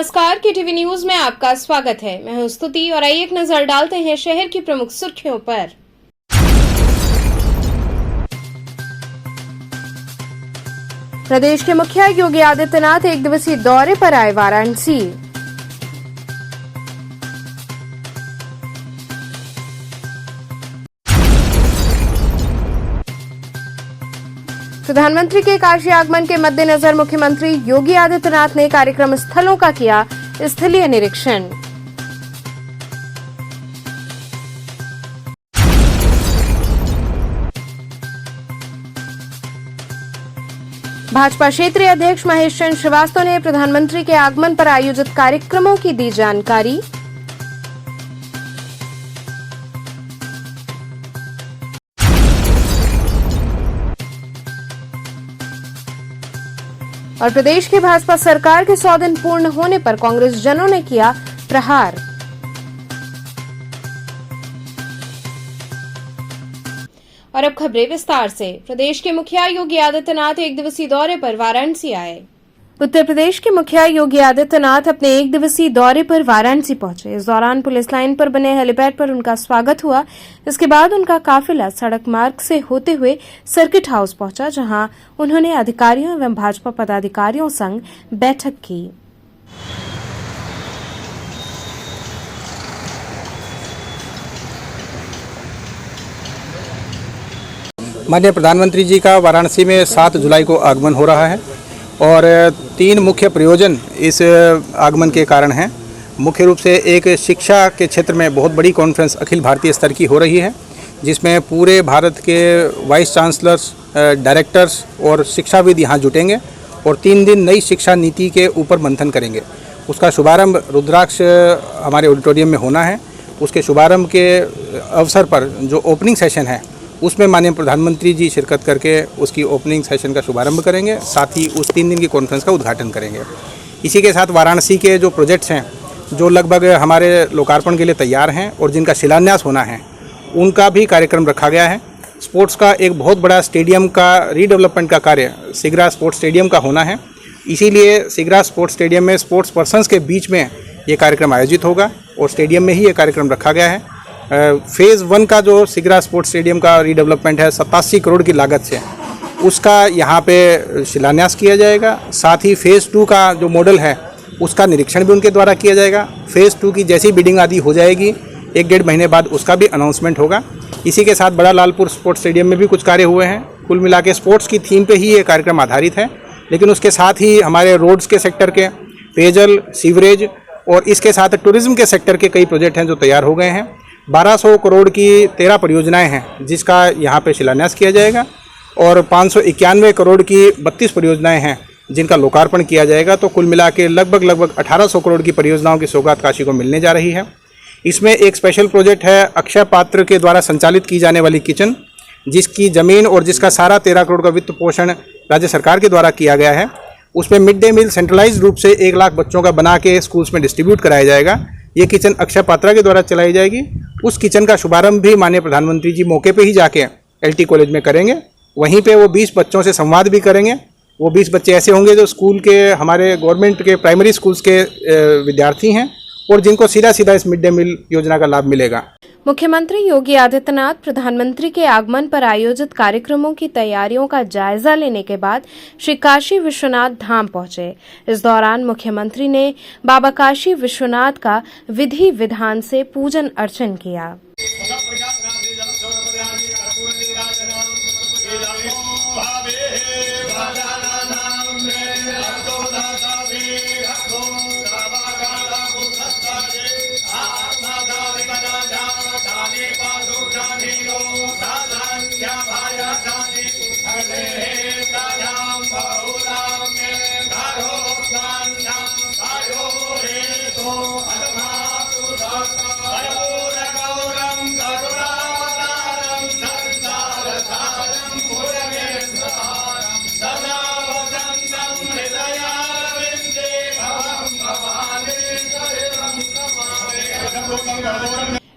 नमस्कार, KTV news में आपका स्वागत है। मैं हूं स्तुति और आइए एक नजर डालते हैं शहर की प्रमुख सुर्खियों पर। प्रदेश के मुखिया योगी आदित्यनाथ एक दिवसीय दौरे पर आए वाराणसी। प्रधानमंत्री के काशी आगमन के मद्देनजर मुख्यमंत्री योगी आदित्यनाथ ने कार्यक्रम स्थलों का किया स्थलीय निरीक्षण। भाजपा क्षेत्रीय अध्यक्ष महेश चंद्र श्रीवास्तव ने प्रधानमंत्री के आगमन पर आयोजित कार्यक्रमों की दी जानकारी। और प्रदेश की भाजपा सरकार के 100 दिन पूर्ण होने पर कांग्रेस जनों ने किया प्रहार। और अब खबरें विस्तार से। प्रदेश के मुखिया योगी आदित्यनाथ एक दिवसीय दौरे पर वाराणसी आए। उत्तर प्रदेश के मुखिया योगी आदित्यनाथ अपने एक दिवसीय दौरे पर वाराणसी पहुंचे। इस दौरान पुलिस लाइन पर बने हेलीपैड पर उनका स्वागत हुआ। इसके बाद उनका काफिला सड़क मार्ग से होते हुए सर्किट हाउस पहुंचा, जहां उन्होंने अधिकारियों एवं भाजपा पदाधिकारियों संग बैठक की। माननीय प्रधानमंत्री जी का वाराणसी में 7 जुलाई को आगमन हो रहा है और 3 मुख्य प्रयोजन इस आगमन के कारण हैं। मुख्य रूप से एक शिक्षा के क्षेत्र में बहुत बड़ी कॉन्फ्रेंस अखिल भारतीय स्तर की हो रही है, जिसमें पूरे भारत के वाइस चांसलर्स, डायरेक्टर्स और शिक्षाविद यहाँ जुटेंगे और 3 दिन नई शिक्षा नीति के ऊपर मंथन करेंगे। उसका शुभारंभ रुद्राक्ष हमारे ऑडिटोरियम में होना है। उसके शुभारंभ के अवसर पर जो ओपनिंग सेशन है उसमें माननीय प्रधानमंत्री जी शिरकत करके उसकी ओपनिंग सेशन का शुभारंभ करेंगे, साथ ही उस 3 दिन की कॉन्फ्रेंस का उद्घाटन करेंगे। इसी के साथ वाराणसी के जो प्रोजेक्ट्स हैं जो लगभग हमारे लोकार्पण के लिए तैयार हैं और जिनका शिलान्यास होना है, उनका भी कार्यक्रम रखा गया है। स्पोर्ट्स का एक बहुत बड़ा स्टेडियम का रीडेवलपमेंट का कार्य सिगरा स्पोर्ट्स स्टेडियम का होना है, इसीलिए सिगरा स्पोर्ट्स स्टेडियम में स्पोर्ट्स पर्सनस के बीच में ये कार्यक्रम आयोजित होगा और स्टेडियम में ही ये कार्यक्रम रखा गया है। फेज़ 1 का जो सिगरा स्पोर्ट्स स्टेडियम का रीडेवलपमेंट है 87 करोड़ की लागत से, उसका यहाँ पे शिलान्यास किया जाएगा। साथ ही फेज़ 2 का जो मॉडल है उसका निरीक्षण भी उनके द्वारा किया जाएगा। फेज़ 2 की जैसी बिडिंग आदि हो जाएगी 1-1.5 महीने बाद उसका भी अनाउंसमेंट होगा। इसी के साथ बड़ा लालपुर स्पोर्ट्स स्टेडियम में भी कुछ कार्य हुए हैं। कुल मिला के स्पोर्ट्स की थीम पे ही ये कार्यक्रम आधारित है, लेकिन उसके साथ ही हमारे रोड्स के सेक्टर के, पेयजल, सीवरेज और इसके साथ टूरिज्म के सेक्टर के कई प्रोजेक्ट हैं जो तैयार हो गए हैं। 1200 करोड़ की 13 परियोजनाएं हैं जिसका यहाँ पे शिलान्यास किया जाएगा और 591 करोड़ की 32 परियोजनाएं हैं जिनका लोकार्पण किया जाएगा। तो कुल मिला के लगभग 1800 करोड़ की परियोजनाओं की सौगात काशी को मिलने जा रही है। इसमें एक स्पेशल प्रोजेक्ट है अक्षय पात्र के द्वारा संचालित की जाने वाली किचन, जिसकी ज़मीन और जिसका सारा 13 करोड़ का वित्त पोषण राज्य सरकार के द्वारा किया गया है। उसमें मिड डे मील सेंट्रलाइज रूप से 1 लाख बच्चों का बना के स्कूल्स में डिस्ट्रीब्यूट कराया जाएगा। ये किचन अक्षय पात्रा के द्वारा चलाई जाएगी। उस किचन का शुभारंभ भी माननीय प्रधानमंत्री जी मौके पे ही जाके LT कॉलेज में करेंगे। वहीं पे वो 20 बच्चों से संवाद भी करेंगे। वो 20 बच्चे ऐसे होंगे जो स्कूल के, हमारे गवर्नमेंट के प्राइमरी स्कूल्स के विद्यार्थी हैं और जिनको सीधा सीधा इस मिड डे मील योजना का लाभ मिलेगा। मुख्यमंत्री योगी आदित्यनाथ प्रधानमंत्री के आगमन पर आयोजित कार्यक्रमों की तैयारियों का जायजा लेने के बाद श्री काशी विश्वनाथ धाम पहुंचे। इस दौरान मुख्यमंत्री ने बाबा काशी विश्वनाथ का विधि विधान से पूजन अर्चन किया।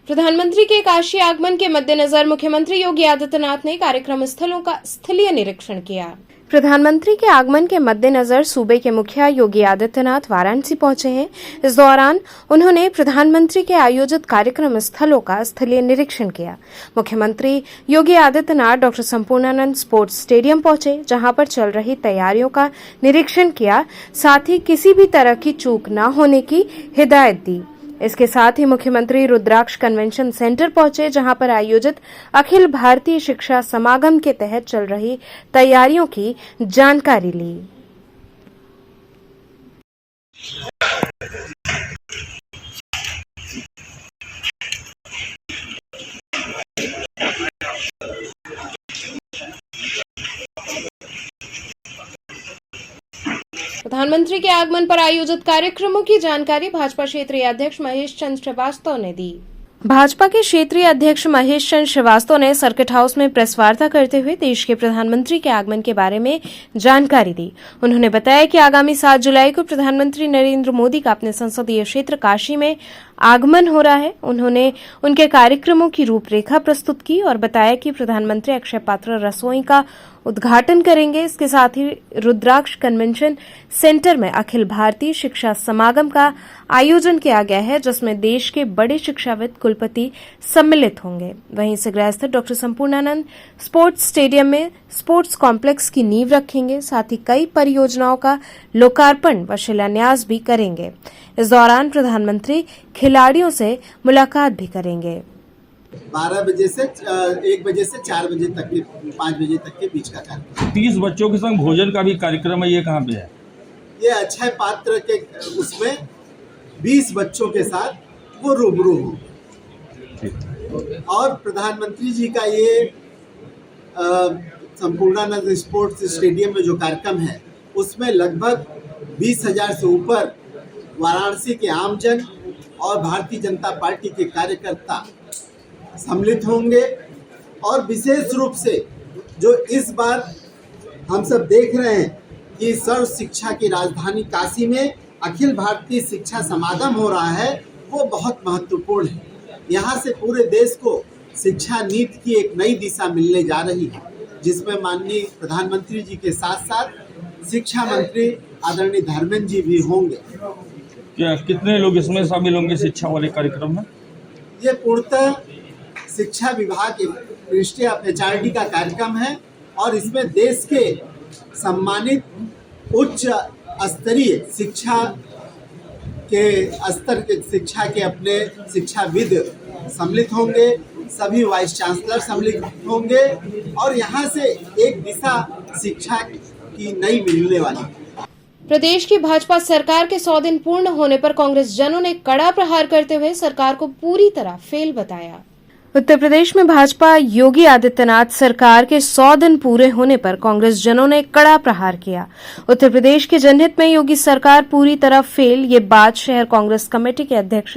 प्रधानमंत्री के काशी आगमन के मद्देनजर मुख्यमंत्री योगी आदित्यनाथ ने कार्यक्रम स्थलों का स्थलीय निरीक्षण किया। प्रधानमंत्री के आगमन के मद्देनजर सूबे के मुखिया योगी आदित्यनाथ वाराणसी पहुंचे हैं। इस दौरान उन्होंने प्रधानमंत्री के आयोजित कार्यक्रम स्थलों का स्थलीय निरीक्षण किया। मुख्यमंत्री Yogi Adityanath doctor Sampurnanand sports stadium पहुंचे, जहां पर चल रही तैयारियों का निरीक्षण किया, साथ ही किसी भी तरह की चूक न होने की हिदायत दी। इसके साथ ही मुख्यमंत्री रुद्राक्ष कन्वेंशन सेंटर पहुंचे, जहां पर आयोजित अखिल भारतीय शिक्षा समागम के तहत चल रही तैयारियों की जानकारी ली। प्रधानमंत्री के आगमन पर आयोजित कार्यक्रमों की जानकारी भाजपा क्षेत्रीय अध्यक्ष महेश चंद्र श्रीवास्तव ने दी। भाजपा के क्षेत्रीय अध्यक्ष महेश चंद्र श्रीवास्तव ने सर्किट हाउस में प्रेस वार्ता करते हुए देश के प्रधानमंत्री के आगमन के बारे में जानकारी दी। उन्होंने बताया कि आगामी 7 जुलाई को प्रधानमंत्री नरेंद्र मोदी का अपने संसदीय क्षेत्र काशी में आगमन हो रहा है। उन्होंने उनके कार्यक्रमों की रूपरेखा प्रस्तुत की और बताया कि प्रधानमंत्री अक्षय पात्र रसोई का उद्घाटन करेंगे। इसके साथ ही रुद्राक्ष कन्वेंशन सेंटर में अखिल भारतीय शिक्षा समागम का आयोजन किया गया है, जिसमें देश के बड़े शिक्षाविद कुलपति सम्मिलित होंगे। वहीं सिगरा स्थित डॉक्टर संपूर्णानंद स्पोर्ट्स स्टेडियम में स्पोर्ट्स कॉम्प्लेक्स की नींव रखेंगे। साथ ही कई परियोजनाओं का लोकार्पण व शिलान्यास भी करेंगे। इस दौरान प्रधानमंत्री खिलाड़ियों से मुलाकात भी करेंगे। 12 बजे से 1 बजे से 4 बजे तक के 5 बजे तक के बीच का कार्यक्रम। 30 बच्चों के संग भोजन का भी कार्यक्रम है, ये कहाँ पे है? ये अक्षय पात्र के उसमें 20 बच्चों के साथ वो रूबरू हो। और प्रधानमंत्री जी का ये संपूर्णानंद स्पोर्ट्स स्टेडियम में जो कार्यक्रम है, उसमें लगभग 20,000 से ऊपर वाराणसी के आमजन और भारतीय जनता पार्टी के कार्यकर्ता सम्मिलित होंगे। और विशेष रूप से जो इस बार हम सब देख रहे हैं कि सर्व शिक्षा की राजधानी काशी में अखिल भारतीय शिक्षा समागम हो रहा है, वो बहुत महत्वपूर्ण है। यहाँ से पूरे देश को शिक्षा नीति की एक नई दिशा मिलने जा रही है, जिसमें माननीय प्रधानमंत्री जी के साथ साथ शिक्षा मंत्री आदरणीय धर्मेंद्र जी भी होंगे। क्या कितने लोग इसमें शामिल होंगे शिक्षा वाले कार्यक्रम में? ये पूर्णतः शिक्षा विभाग के मिनिस्ट्री ऑफ एचआरडी का कार्यक्रम है और इसमें देश के सम्मानित उच्च स्तरीय शिक्षा के स्तर के शिक्षा के अपने शिक्षाविद सम्मिलित होंगे। सभी वाइस चांसलर सम्मिलित होंगे और यहाँ से एक दिशा शिक्षा की नई मिलने वाली। प्रदेश की भाजपा सरकार के 100 दिन पूर्ण होने पर कांग्रेस जनों ने कड़ा प्रहार करते हुए सरकार को पूरी तरह फेल बताया। उत्तर प्रदेश में भाजपा योगी आदित्यनाथ सरकार के 100 दिन पूरे होने पर कांग्रेस जनों ने कड़ा प्रहार किया। उत्तर प्रदेश के जनहित में योगी सरकार पूरी तरह फेल, ये बात शहर कांग्रेस कमेटी के अध्यक्ष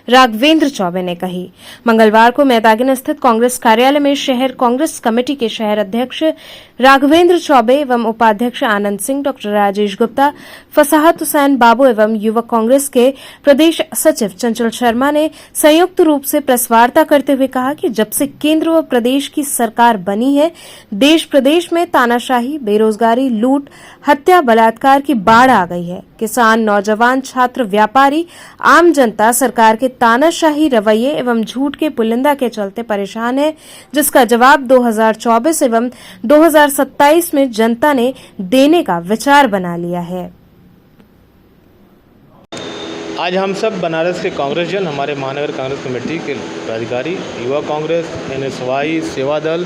राघवेंद्र चौबे ने कही। मंगलवार को मैदागिन स्थित कांग्रेस कार्यालय में शहर कांग्रेस कमेटी के शहर अध्यक्ष राघवेंद्र चौबे एवं उपाध्यक्ष आनंद सिंह, डॉक्टर राजेश गुप्ता, फसाहत हुसैन बाबू एवं युवक कांग्रेस के प्रदेश सचिव चंचल शर्मा ने संयुक्त रूप से प्रेस वार्ता करते हुए कहा कि जब से केंद्र व प्रदेश की सरकार बनी है, देश प्रदेश में तानाशाही, बेरोजगारी, लूट, हत्या, बलात्कार की बाढ़ आ गई है। किसान, नौजवान, छात्र, व्यापारी, आम जनता सरकार के तानाशाही रवैये एवं झूठ के पुलिंदा के चलते परेशान है, जिसका जवाब 2024 एवं 2027 में जनता ने देने का विचार बना लिया है। आज हम सब बनारस के कांग्रेस जन, हमारे महानगर कांग्रेस कमेटी के पदाधिकारी, युवा कांग्रेस, NSY, सेवा दल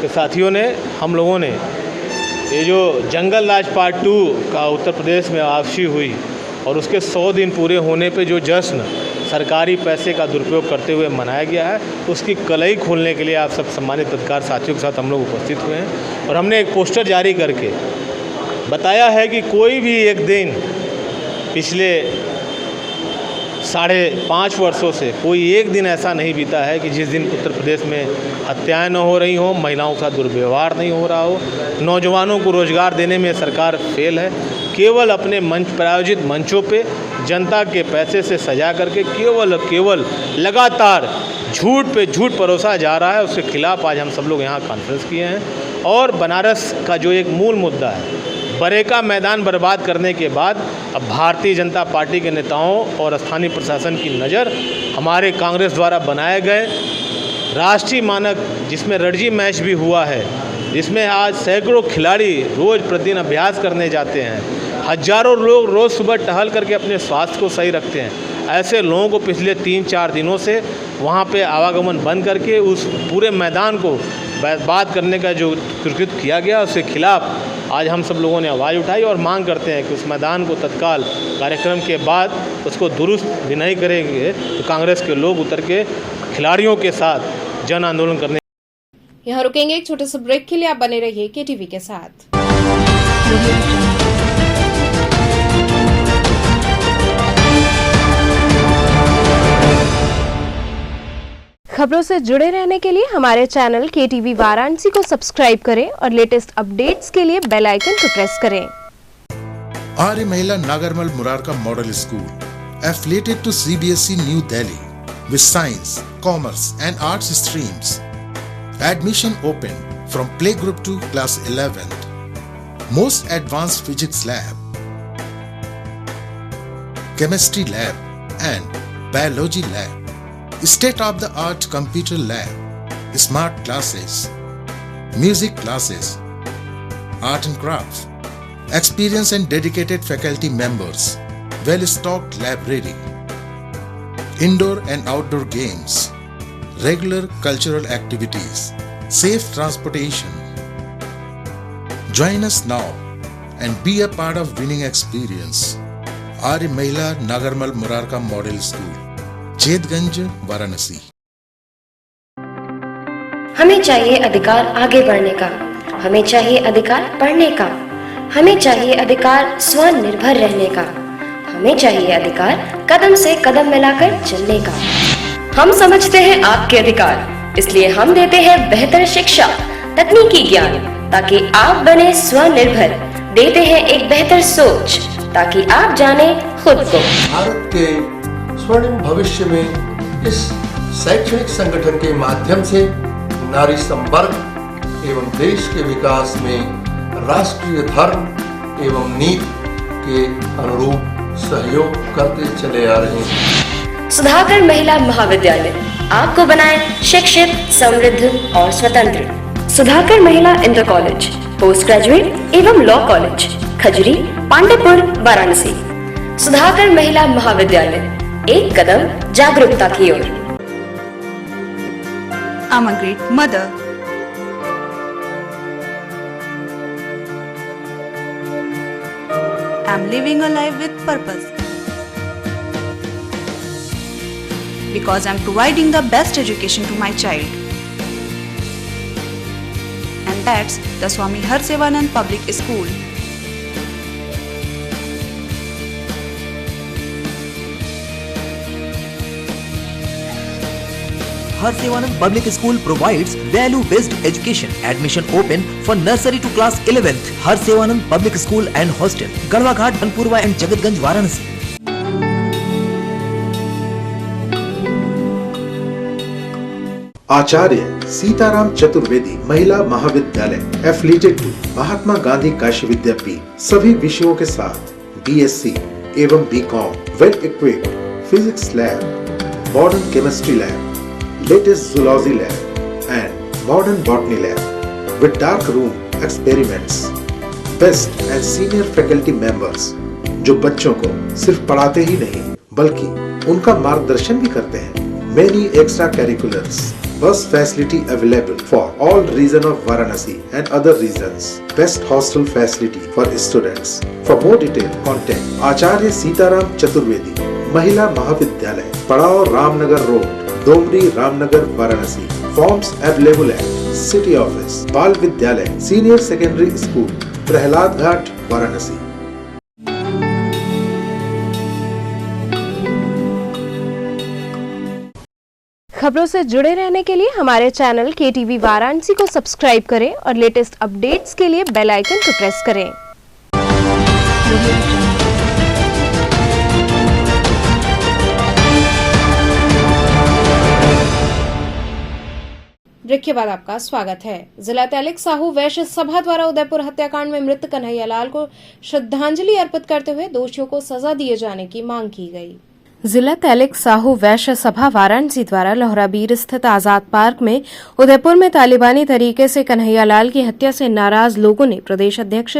के साथियों ने, हम लोगों ने ये जो जंगल राज पार्ट 2 का उत्तर प्रदेश में वापसी हुई और उसके 100 दिन पूरे होने पे जो जश्न सरकारी पैसे का दुरुपयोग करते हुए मनाया गया है, उसकी कलई खोलने के लिए आप सब सम्मानित पत्रकार साथियों के साथ हम लोग उपस्थित हुए हैं। और हमने एक पोस्टर जारी करके बताया है कि कोई भी एक दिन पिछले 5.5 वर्षों से कोई एक दिन ऐसा नहीं बीता है कि जिस दिन उत्तर प्रदेश में हत्याएं न हो रही हों, महिलाओं का दुर्व्यवहार नहीं हो रहा हो, नौजवानों को रोजगार देने में सरकार फेल है। केवल अपने मंच प्रायोजित मंचों पे जनता के पैसे से सजा करके केवल लगातार झूठ पे झूठ परोसा जा रहा है। उसके खिलाफ आज हम सब लोग यहाँ कॉन्फ्रेंस किए हैं और बनारस का जो एक मूल मुद्दा है, बरेका मैदान बर्बाद करने के बाद अब भारतीय जनता पार्टी के नेताओं और स्थानीय प्रशासन की नज़र हमारे कांग्रेस द्वारा बनाए गए राष्ट्रीय मानक, जिसमें रणजी मैच भी हुआ है, जिसमें आज सैकड़ों खिलाड़ी रोज़ प्रतिदिन अभ्यास करने जाते हैं, हजारों लोग रोज़ सुबह टहल करके अपने स्वास्थ्य को सही रखते हैं। ऐसे लोगों को पिछले 3-4 दिनों से वहाँ पे आवागमन बंद करके उस पूरे मैदान को बर्बाद करने का जो कृत्य किया गया, उसके खिलाफ आज हम सब लोगों ने आवाज़ उठाई और मांग करते हैं कि उस मैदान को तत्काल कार्यक्रम के बाद उसको दुरुस्त भी नहीं करेंगे तो कांग्रेस के लोग उतर के खिलाड़ियों के साथ जन आंदोलन करने। यहाँ रुकेंगे एक छोटे से ब्रेक के लिए, आप बने रहिए KTV के साथ। खबरों से जुड़े रहने के लिए हमारे चैनल KTV वाराणसी को सब्सक्राइब करें और लेटेस्ट अपडेट्स के लिए बेल आइकन को प्रेस करें। आर्य महिला Nagarmal Murarka model school, affiliated to CBSE New Delhi, with science, commerce and arts streams. Admission open from playgroup to class 11th. Most advanced physics lab, chemistry lab and biology lab. State-of-the-art computer lab, smart classes, music classes, art and crafts, experienced and dedicated faculty members, well-stocked library, indoor and outdoor games, regular cultural activities, safe transportation. Join us now and be a part of winning experience. Arya Mahila Nagarmal Murarka Model School, Chetganj, Varanasi. हमें चाहिए अधिकार आगे बढ़ने का, हमें चाहिए अधिकार पढ़ने का, हमें चाहिए अधिकार स्वनिर्भर रहने का, हमें चाहिए अधिकार कदम से कदम मिलाकर चलने का। हम समझते हैं आपके अधिकार, इसलिए हम देते हैं बेहतर शिक्षा, तकनीकी ज्ञान, ताकि आप बने स्वनिर्भर। देते हैं एक बेहतर सोच, ताकि आप जाने खुद को। भारत के स्वर्णिम भविष्य में इस शैक्षणिक संगठन के माध्यम से नारी संवर्ग एवं देश के विकास में राष्ट्रीय धर्म एवं नीति के अनुरूप सहयोग करते चले आ रहे हैं। सुधाकर महिला महाविद्यालय आपको बनाए शिक्षित, समृद्ध और स्वतंत्र। सुधाकर महिला इंटर कॉलेज, पोस्ट ग्रेजुएट एवं लॉ कॉलेज, खजरी, पांडेपुर, वाराणसी। सुधाकर महिला महाविद्यालय, एक कदम जागरूकता की ओर। I'm a great mother. I'm living a life with purpose. Because I'm providing the best education to my child. And that's the Swami Harsevanand Public School. Harsevanand Public School provides value-based education. Admission open for nursery to class 11th. Harsevanand Public School and Hostel, Garwa Ghat, Banpurwa and Jagatganj, Varanasi. आचार्य सीताराम चतुर्वेदी महिला महाविद्यालय, affiliated to Mahatma Gandhi Kashi विद्यापीठ। सभी विषयों के साथ BSc एवं BCom, well equipped physics lab, modern chemistry lab, latest zoology lab and modern botany lab with dark room experiments, best and senior faculty members जो बच्चों को सिर्फ पढ़ाते ही नहीं बल्कि उनका मार्गदर्शन भी करते हैं। Many extra curriculars, bus facility available for all region of Varanasi and other regions. Best hostel facility for students. For more detail, contact Acharya Sitaram Chaturvedi, Mahila Mahavidyalay, Padao Ramnagar Road, Domri, Ramnagar, Varanasi. Forms available है city office, बाल विद्यालय, senior secondary school, Prahlad घाट, वाराणसी। खबरों से जुड़े रहने के लिए हमारे चैनल KTV वाराणसी को सब्सक्राइब करें और लेटेस्ट अपडेट्स के लिए बेल आइकन को प्रेस करें। ब्रेक के बाद आपका स्वागत है। जिला तैलिक साहू वैश्य सभा द्वारा उदयपुर हत्याकांड में मृत कन्हैयालाल को श्रद्धांजलि अर्पित करते हुए दोषियों को सजा दिए जाने की मांग की गई। जिला तैलिक साहू वैश्य सभा वाराणसी द्वारा लोहराबीर स्थित आजाद पार्क में उदयपुर में तालिबानी तरीके से कन्हैयालाल की हत्या से नाराज लोगों ने प्रदेश अध्यक्ष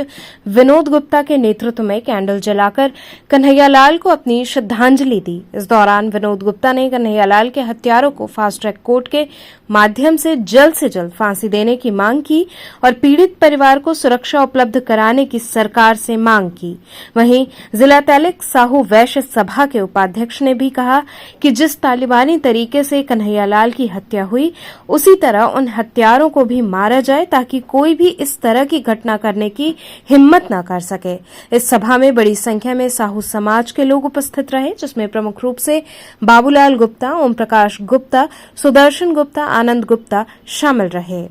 विनोद गुप्ता के नेतृत्व में कैंडल जलाकर कन्हैयालाल को अपनी श्रद्धांजलि दी। इस दौरान विनोद गुप्ता ने कन्हैयालाल के हत्यारों को फास्ट ट्रैक कोर्ट के माध्यम से जल्द फांसी देने की मांग की और पीड़ित परिवार को सुरक्षा उपलब्ध कराने की सरकार से मांग की। वहीं जिला तैलिक साहू वैश्य सभा के उपाध्यक्ष ने भी कहा कि जिस तालिबानी तरीके से कन्हैयालाल की हत्या हुई उसी तरह उन हत्यारों को भी मारा जाए ताकि कोई भी इस तरह की घटना करने की हिम्मत न कर सके। इस सभा में बड़ी संख्या में साहू समाज के लोग उपस्थित रहे, जिसमें प्रमुख रूप से बाबूलाल गुप्ता, ओम प्रकाश गुप्ता, सुदर्शन गुप्ता, आनंद गुप्ता शामिल रहे।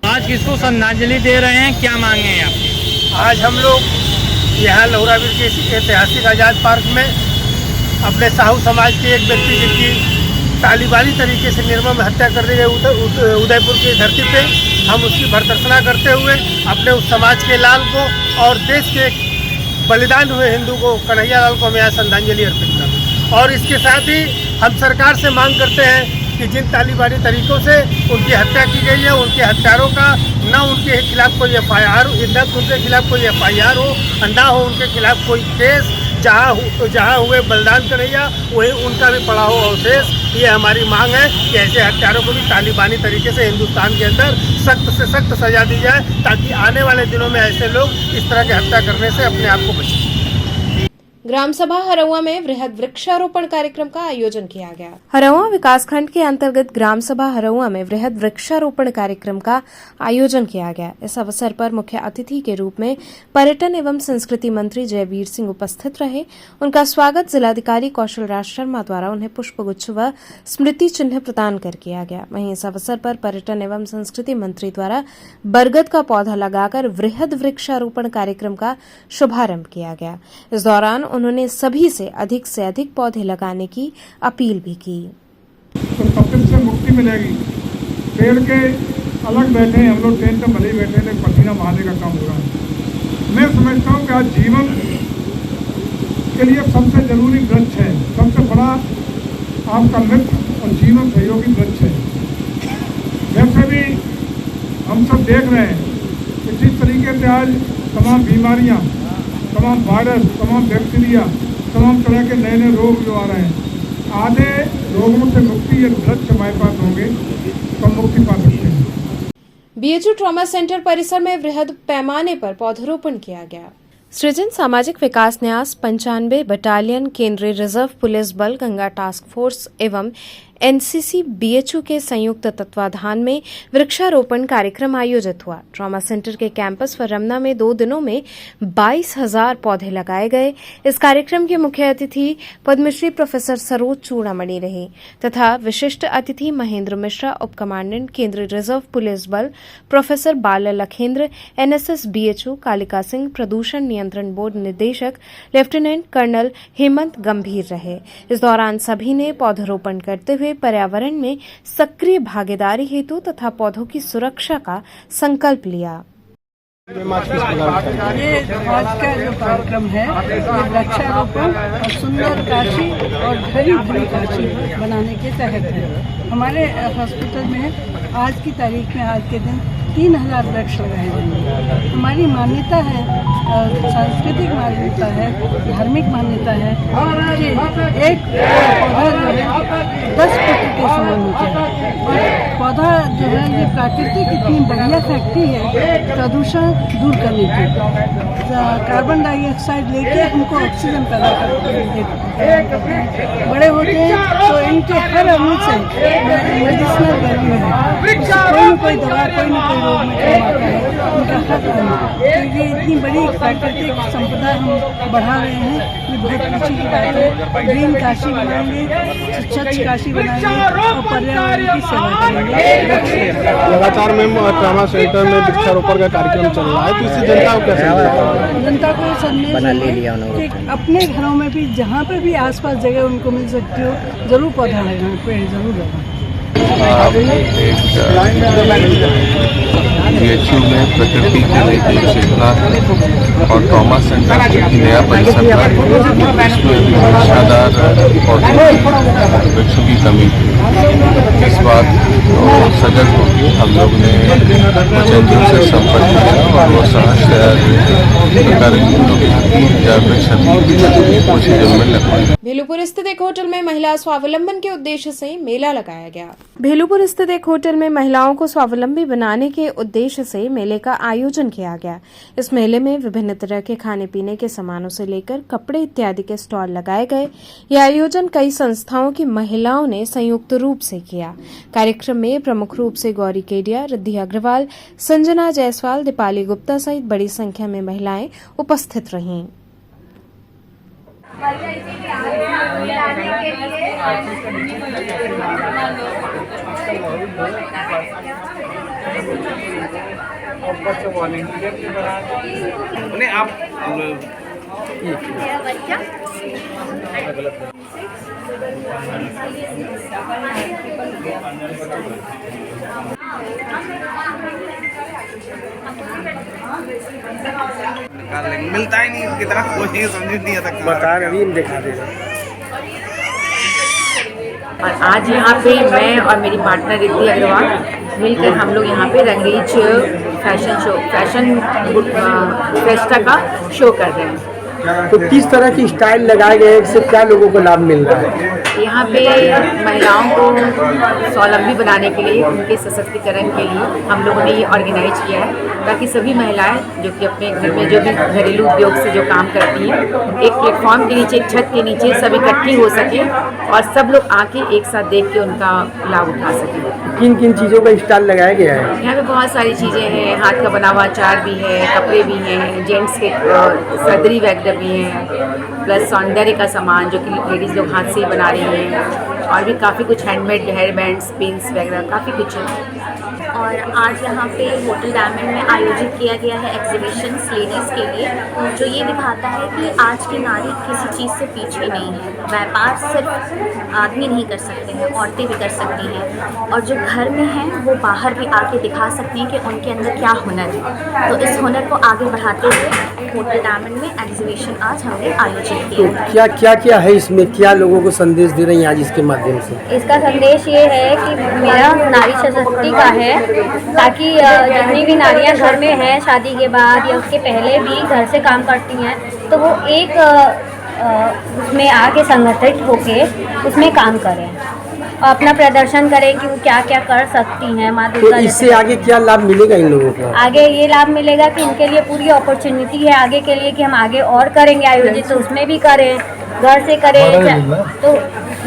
आज किसको श्रद्धांजलि दे रहे हैं, क्या मांगे हैं आपकी? आज हम लोग यहाँ लोहराबीर के ऐतिहासिक आजाद पार्क में अपने साहू समाज के एक व्यक्ति जिनकी तालिबानी तरीके से निर्मम हत्या कर दी गई उदयपुर की धरती पे, हम उसकी भर्त्सना करते हुए अपने उस समाज के लाल को और देश के बलिदान हुए हिंदू को कन्हैयालाल को हम यहाँ श्रद्धांजलि अर्पित करते। और इसके साथ ही हम सरकार से मांग करते हैं कि जिन तालिबानी तरीकों से उनकी हत्या की गई है, उनके हत्यारों का न उनके खिलाफ कोई FIR हो, न उनके खिलाफ कोई FIR हो, न हो उनके खिलाफ कोई केस, जहाँ हुए बलिदान कन्हैया वही उनका भी पड़ा हो अवशेष। ये हमारी मांग है कि ऐसे हत्यारों को भी तालिबानी तरीके से हिंदुस्तान के अंदर सख्त से सख्त सजा दी जाए ताकि आने वाले दिनों में ऐसे लोग इस तरह की हत्या करने से अपने आप को बचाएं। ग्राम सभा हरौआ में वृहद वृक्षारोपण कार्यक्रम का आयोजन किया गया। हरौआ विकासखंड के अंतर्गत ग्राम सभा हरौआ में वृहद वृक्षारोपण कार्यक्रम का आयोजन किया गया। इस अवसर पर मुख्य अतिथि के रूप में पर्यटन एवं संस्कृति मंत्री जयवीर सिंह उपस्थित रहे। उनका स्वागत जिलाधिकारी कौशल राज शर्मा द्वारा उन्हें पुष्पगुच्छ व स्मृति चिन्ह प्रदान कर किया गया। वहीं इस अवसर पर पर्यटन एवं संस्कृति मंत्री द्वारा बरगद का पौधा लगाकर वृहद वृक्षारोपण कार्यक्रम का शुभारंभ किया गया। इस दौरान उन्होंने सभी से अधिक पौधे लगाने की अपील भी की। तो तकलीफ से मुक्ति मिलेगी। पेड़ के अलग बैठे हैं हम लोग, ट्रेन में भले ही बैठे हैं, पसीना बहाने का काम हो रहा है। मैं समझता हूँ कि आज जीवन के लिए सबसे जरूरी वृक्ष है, सबसे बड़ा आपका मित्र और जीवन सहयोगी वृक्ष है। वैसे भी हम सब देख रहे हैं कि जिस तरीके से आज तमाम बीमारियाँ, तमाम वायरस, तमाम बैक्टीरिया, तमाम तरह के नए रोग जो आ रहे हैं, आधे रोगों से मुक्ति यदि वृक्ष हमारे पास होंगे तो मुक्ति पा सकते हैं। BHU ट्रॉमा सेंटर परिसर में वृहद पैमाने पर पौधरोपण किया गया। सृजन सामाजिक विकास न्यास 95 बटालियन, केंद्रीय रिजर्व पुलिस बल, गंगा टास्क फोर्स एवं NCC BHU के संयुक्त तत्वाधान में वृक्षारोपण कार्यक्रम आयोजित हुआ। ट्रॉमा सेंटर के कैंपस पर रमना में 2 दिनों में 22,000 पौधे लगाए गए। इस कार्यक्रम के मुख्य अतिथि पद्मश्री प्रोफेसर सरोज चूड़ामणि रहे तथा विशिष्ट अतिथि महेंद्र मिश्रा, उप कमांडेंट केंद्रीय रिजर्व पुलिस बल, प्रोफेसर बाला लखेंद्र, NSS BHU, कालिका सिंह, प्रदूषण नियंत्रण बोर्ड निदेशक लेफ्टिनेंट कर्नल हेमंत गंभीर रहे। इस दौरान सभी ने पौधरोपण करते हुए पर्यावरण में सक्रिय भागीदारी हेतु तथा पौधों की सुरक्षा का संकल्प लिया। ये आज का जो कार्यक्रम है ये वृक्षारोपण और सुंदर काशी और हरी भरी काशी बनाने के तहत है। हमारे हॉस्पिटल में आज की तारीख में, आज के दिन 3000 वृक्ष लगाए जाएंगे। हमारी मान्यता है, सांस्कृतिक मान्यता है, धार्मिक मान्यता है कि एक पौधा जो है 10 फुट के समान होता है। और पौधा जो है ये प्राकृतिक इतनी बढ़िया फैक्ट्री है प्रदूषण दूर करने की। कार्बन डाइऑक्साइड लेके हमको ऑक्सीजन पैदा करते हैं। बड़े होते हैं तो इनके हर अणु से मेडिसिनल वैल्यू है। कोई दवा, कोई न कोई रोग में काम आता है उनका हर अणु। तो ये इतनी बड़ी प्राकृतिक संपदा हम बढ़ा रहे हैं, ये बहुत खुशी की बात है। ग्रीन काशी बनाएंगे, स्वच्छ काशी बनाएंगे और पर्यावरण की सेवा करेंगे। लगातार मैम ट्रॉमा सेंटर में वृक्षारोपण का कार्यक्रम चल रहा है, तो इससे जनता को कैसे जनता को संदेश है कि अपने घरों में भी जहाँ पर भी आसपास जगह उनको मिल सकती हो जरूर पौधा लगाएं, पेड़ जरूर लगाएं। BHU में प्रकृति की नई चेतना और ट्रॉमा सेंटर की नया परिसर था, इसमें भी वृक्षाधार पौधों वृक्षों की कमी थी। इस बात सजग होकर हम लोग ने कुछ एनजीओ से संपर्क किया और वो सहर्ष वृक्ष कुछ ही दिन में लगवाए। भेलूपुर स्थित एक होटल में महिला स्वावलंबन के उद्देश्य से मेला लगाया गया। भेलूपुर स्थित एक होटल में महिलाओं को स्वावलंबी बनाने के उद्देश्य से मेले का आयोजन किया गया। इस मेले में विभिन्न तरह के खाने पीने के सामानों से लेकर कपड़े इत्यादि के स्टॉल लगाए गए। यह आयोजन कई संस्थाओं की महिलाओं ने संयुक्त रूप से किया। कार्यक्रम में प्रमुख रूप से गौरी केडिया, रिद्धि अग्रवाल, संजना जायसवाल, दीपाली गुप्ता सहित बड़ी संख्या में महिलाएं उपस्थित रहीं। मिलता ही नहीं, कितना खोजेंगे समझ नहीं आता। बता रही दिखा देगा। और आज यहाँ पे मैं और मेरी पार्टनर रिद्धि अग्रवाल मिलकर हम लोग यहाँ पे रंगीच फैशन फेस्टा का शो कर रहे हैं। तो किस तरह की स्टाइल लगाए गए, इससे क्या लोगों को लाभ मिल रहा है? यहाँ पे महिलाओं को स्वावलंबी बनाने के लिए, उनके सशक्तिकरण के लिए हम लोगों ने ये ऑर्गेनाइज किया है ताकि सभी महिलाएं जो कि अपने घर में जो भी घरेलू उद्योग से जो काम करती हैं, एक प्लेटफॉर्म के नीचे, एक छत के नीचे सब इकट्ठी हो सके और सब लोग आके एक साथ देख के उनका लाभ उठा सकें। किन किन चीज़ों का स्टाइल लगाया गया है? यहाँ पे बहुत सारी चीज़ें हैं, हाथ का बना हुआ अचार भी है, कपड़े भी हैं, जेंट्स के सदरी वगैरह भी हैं, प्लस सौंदर्य का सामान जो कि लेडीज़ लोग हाथ से ही बना रही हैं, और भी काफ़ी कुछ हैंडमेड हेयर बैंड्स, पिन्स वगैरह काफ़ी कुछ है। और आज यहाँ पे होटल डायमंड में आयोजित किया गया है एग्जीबिशन लेडीज़ के लिए, जो ये दिखाता है कि आज की नारी किसी चीज़ से पीछे नहीं है। व्यापार सिर्फ आदमी नहीं कर सकते हैं, औरतें भी कर सकती हैं, और जो घर में हैं वो बाहर भी आके दिखा सकती हैं कि उनके अंदर क्या हुनर है। तो इस हुनर को आगे बढ़ाते हुए होटल डायमंड में एग्जीबिशन आज हमने आयोजित किया। तो क्या क्या क्या है इसमें, क्या लोगों को संदेश दे रही हैं आज इसके माध्यम से? इसका संदेश ये है कि मेरा नारी सशक्ति का है, ताकि जितनी भी नारियां घर में हैं शादी के बाद या उसके पहले भी घर से काम करती हैं, तो वो एक उसमें आके संगठित होके उसमें काम करें, अपना प्रदर्शन करें कि वो क्या क्या कर सकती हैं। माँ दुर्गा, तो इससे आगे क्या लाभ मिलेगा इन लोगों को? आगे ये लाभ मिलेगा कि इनके लिए पूरी अपॉर्चुनिटी है आगे के लिए कि हम आगे और करेंगे आयोजित, तो उसमें भी करें, घर से करें, तो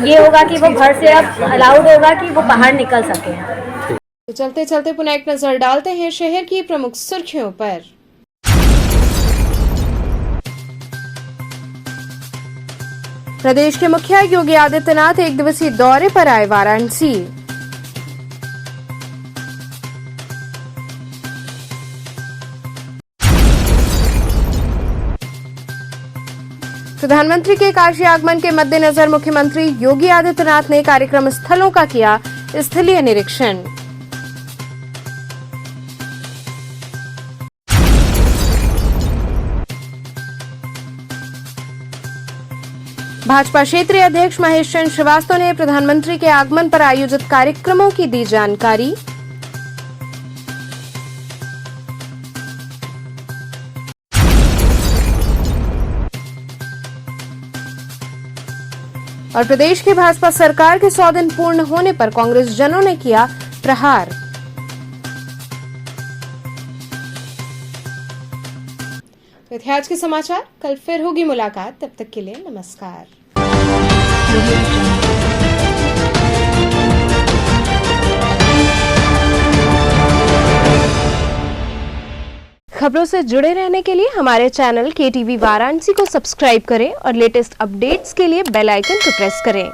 ये होगा कि वो घर से अब अलाउड होगा कि वो बाहर निकल सकें। तो चलते चलते पुनः एक नजर डालते हैं शहर की प्रमुख सुर्खियों पर। प्रदेश के मुखिया योगी आदित्यनाथ एक दिवसीय दौरे पर आए वाराणसी। प्रधानमंत्री के काशी आगमन के मद्देनजर मुख्यमंत्री योगी आदित्यनाथ ने कार्यक्रम स्थलों का किया स्थलीय निरीक्षण। भाजपा क्षेत्रीय अध्यक्ष महेश चंद्र श्रीवास्तव ने प्रधानमंत्री के आगमन पर आयोजित कार्यक्रमों की दी जानकारी। और प्रदेश की भाजपा सरकार के 100 दिन पूर्ण होने पर कांग्रेस जनों ने किया प्रहार। तो थे आज के समाचार, कल फिर होगी मुलाकात, तब तक के लिए नमस्कार। खबरों से जुड़े रहने के लिए हमारे चैनल KTV वाराणसी को सब्सक्राइब करें और लेटेस्ट अपडेट्स के लिए बेल आइकन को प्रेस करें।